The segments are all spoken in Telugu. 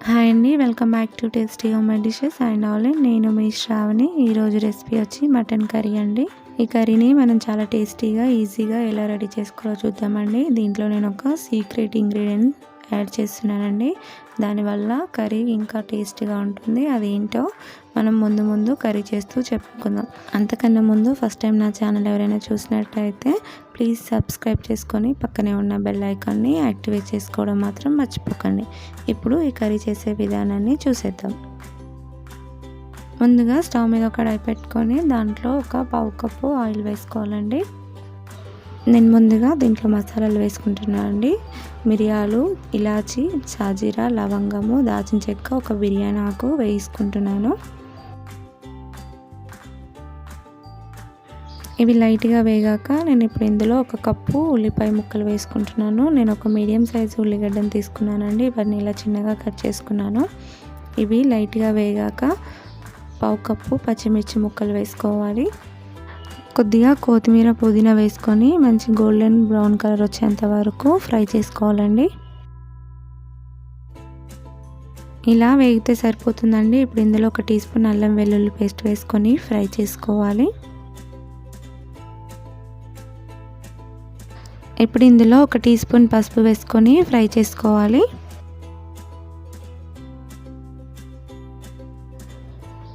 హాయ్ అండి, welcome back to tasty home made dishes and all. నేను మీ శ్రావణి. ఈరోజు రెసిపీ వచ్చి మటన్ కర్రీ అండి. ఈ కర్రీని మనం చాలా టేస్టీగా ఈజీగా ఎలా రెడీ చేసుకోవాలో చూద్దామండి. దీంట్లో నేను ఒక సీక్రెట్ ఇంగ్రీడియంట్ యాడ్ చేస్తున్నానండి. దానివల్ల కర్రీ ఇంకా టేస్టీగా ఉంటుంది. అదేంటో మనం ముందు కర్రీ చేస్తూ చెప్పుకుందాం. అంతకన్నా ముందు ఫస్ట్ టైం నా ఛానల్ ఎవరైనా చూసినట్టయితే ప్లీజ్ సబ్స్క్రైబ్ చేసుకొని పక్కనే ఉన్న బెల్ ఐకాన్ని యాక్టివేట్ చేసుకోవడం మాత్రం మర్చిపోకండి. ఇప్పుడు ఈ కర్రీ చేసే విధానాన్ని చూసేద్దాం. ముందుగా స్టవ్ మీద ఒక కడాయి పెట్టుకొని దాంట్లో ఒక పావు కప్పు ఆయిల్ వేసుకోవాలండి. నేను ముందుగా దీంట్లో మసాలాలు వేసుకుంటున్నానండి. మిరియాలు, ఇలాచి, సాజీరా, లవంగము, దాల్చిన చెక్క, ఒక బిర్యానీ ఆకు వేసుకుంటున్నాను. ఇవి లైట్గా వేగాక నేను ఇప్పుడు ఇందులో ఒక కప్పు ఉల్లిపాయ ముక్కలు వేసుకుంటున్నాను. నేను ఒక మీడియం సైజు ఉల్లిగడ్డను తీసుకున్నానండి. ఇవన్నీ ఇలా చిన్నగా కట్ చేసుకున్నాను. ఇవి లైట్గా వేగాక పావు కప్పు పచ్చిమిర్చి ముక్కలు వేసుకోవాలి. కొద్దిగా కొత్తిమీర, పుదీనా వేసుకొని మంచి గోల్డెన్ బ్రౌన్ కలర్ వచ్చేంత వరకు ఫ్రై చేసుకోవాలండి. ఇలా వేగితే సరిపోతుందండి. ఇప్పుడు ఇందులో ఒక టీ స్పూన్ అల్లం వెల్లుల్లి పేస్ట్ వేసుకొని ఫ్రై చేసుకోవాలి. ఇప్పుడు ఇందులో ఒక టీ స్పూన్ పసుపు వేసుకొని ఫ్రై చేసుకోవాలి.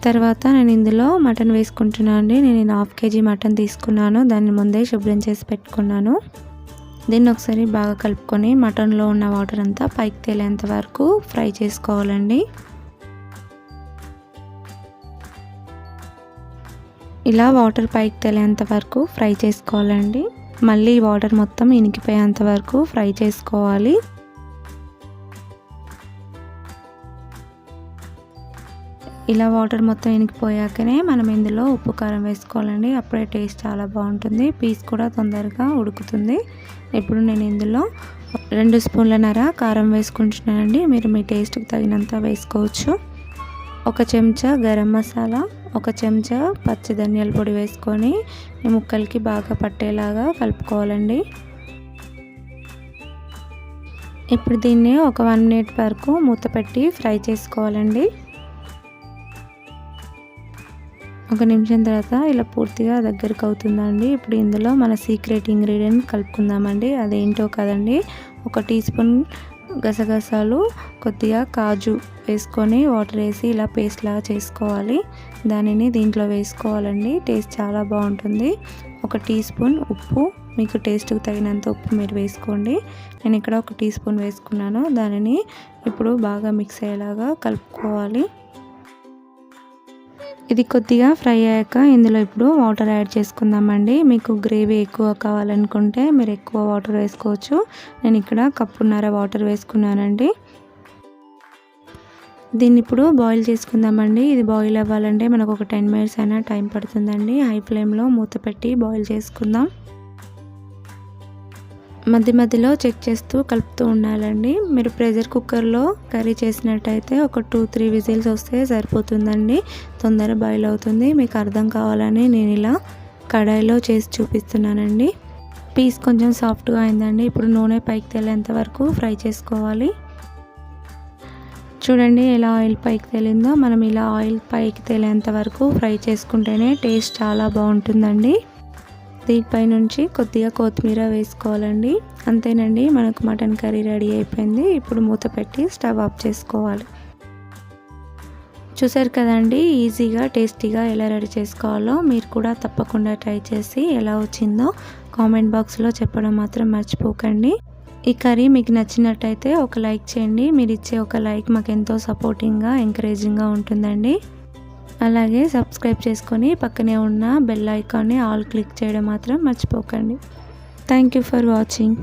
తర్వాత నేను ఇందులో మటన్ వేసుకుంటున్నాను అండి. నేను 1/2 kg మటన్ తీసుకున్నాను. దాన్ని ముందే శుభ్రం చేసి పెట్టుకున్నాను. దీన్ని ఒకసారి బాగా కలుపుకొని మటన్లో ఉన్న వాటర్ అంతా పైకి తేలేంత వరకు ఫ్రై చేసుకోవాలండి. ఇలా వాటర్ పైకి తేలేంత వరకు ఫ్రై చేసుకోవాలండి. మళ్ళీ వాటర్ మొత్తం ఇనికిపోయేంత వరకు ఫ్రై చేసుకోవాలి. ఇలా వాటర్ మొత్తం ఇనికిపోయాకనే మనం ఇందులో ఉప్పు కారం వేసుకోవాలండి. అప్పుడే టేస్ట్ చాలా బాగుంటుంది. పీస్ కూడా తొందరగా ఉడుకుతుంది. ఇప్పుడు నేను ఇందులో 2 స్పూన్లన్నర కారం వేసుకుంటున్నానండి. మీరు మీ టేస్ట్కి తగినంత వేసుకోవచ్చు. 1 చెంచా గరం మసాలా, 1 చెంచా పచ్చి ధనియాల పొడి వేసుకొని ఈ ముక్కలకి బాగా పట్టేలాగా కలుపుకోవాలండి. ఇప్పుడు దీన్ని ఒక 1 minute వరకు మూత పెట్టి ఫ్రై చేసుకోవాలండి. 1 నిమిషం తర్వాత ఇలా పూర్తిగా దగ్గరకు అవుతుందండి. ఇప్పుడు ఇందులో మన సీక్రెట్ ఇంగ్రీడియంట్ కలుపుకుందామండి. అదేంటో కదండి, 1 టీ స్పూన్ గసగసాలు, కొద్దిగా కాజు వేసుకొని వాటర్ వేసి ఇలా పేస్ట్ లాగా చేసుకోవాలి. దానిని దీంట్లో వేసుకోవాలండి. టేస్ట్ చాలా బాగుంటుంది. 1 టీ స్పూన్ ఉప్పు, మీకు టేస్ట్కి తగినంత ఉప్పు మీరు వేసుకోండి. నేను ఇక్కడ 1 టీ స్పూన్ వేసుకున్నాను. దానిని ఇప్పుడు బాగా మిక్స్ అయ్యేలాగా కలుపుకోవాలి. ఇది కొద్దిగా ఫ్రై అయ్యాక ఇందులో ఇప్పుడు వాటర్ యాడ్ చేసుకుందామండి. మీకు గ్రేవీ ఎక్కువ కావాలనుకుంటే మీరు ఎక్కువ వాటర్ వేసుకోవచ్చు. నేను ఇక్కడ 1.5 కప్పు వాటర్ వేసుకున్నానండి. దీన్ని ఇప్పుడు బాయిల్ చేసుకుందామండి. ఇది బాయిల్ అవ్వాలంటే మనకు ఒక 10 minutes అయినా టైం పడుతుందండి. హై ఫ్లేమ్లో మూత పెట్టి బాయిల్ చేసుకుందాం. మధ్యలో చెక్ చేస్తూ కలుపుతూ ఉండాలండి. మీరు ప్రెషర్ కుక్కర్లో కర్రీ చేసినట్టయితే ఒక 2-3 విజిల్స్ వస్తే సరిపోతుందండి. తొందరగా బాయిల్ అవుతుంది. మీకు అర్థం కావాలని నేను ఇలా కడాయిలో చేసి చూపిస్తున్నానండి. పీస్ కొంచెం సాఫ్ట్గా అయిందండి. ఇప్పుడు నూనె పైకి తేలేంత వరకు ఫ్రై చేసుకోవాలి. చూడండి ఎలా ఆయిల్ పైకి తేలిందో. మనం ఇలా ఆయిల్ పైకి తేలేంత వరకు ఫ్రై చేసుకుంటేనే టేస్ట్ చాలా బాగుంటుందండి. దీనిపై నుంచి కొద్దిగా కొత్తిమీర వేసుకోవాలండి. అంతేనండి, మనకు మటన్ కర్రీ రెడీ అయిపోయింది. ఇప్పుడు మూత పెట్టి స్టవ్ ఆఫ్ చేసుకోవాలి. చూసారు కదండి, ఈజీగా టేస్టీగా ఎలా రెడీ చేసుకోవాలో. మీరు కూడా తప్పకుండా ట్రై చేసి ఎలా వచ్చిందో కామెంట్ బాక్స్లో చెప్పడం మాత్రం మర్చిపోకండి. ఈ కర్రీ మీకు నచ్చినట్టయితే ఒక లైక్ చేయండి. మీరు ఇచ్చే ఒక లైక్ మాకు ఎంతో సపోర్టింగ్గా, ఎంకరేజింగ్గా ఉంటుందండి. అలాగే సబ్స్క్రైబ్ చేసుకొని పక్కనే ఉన్న బెల్ ఐకాన్ని ఆల్ క్లిక్ చేయడం మాత్రం మర్చిపోకండి. Thank you for watching.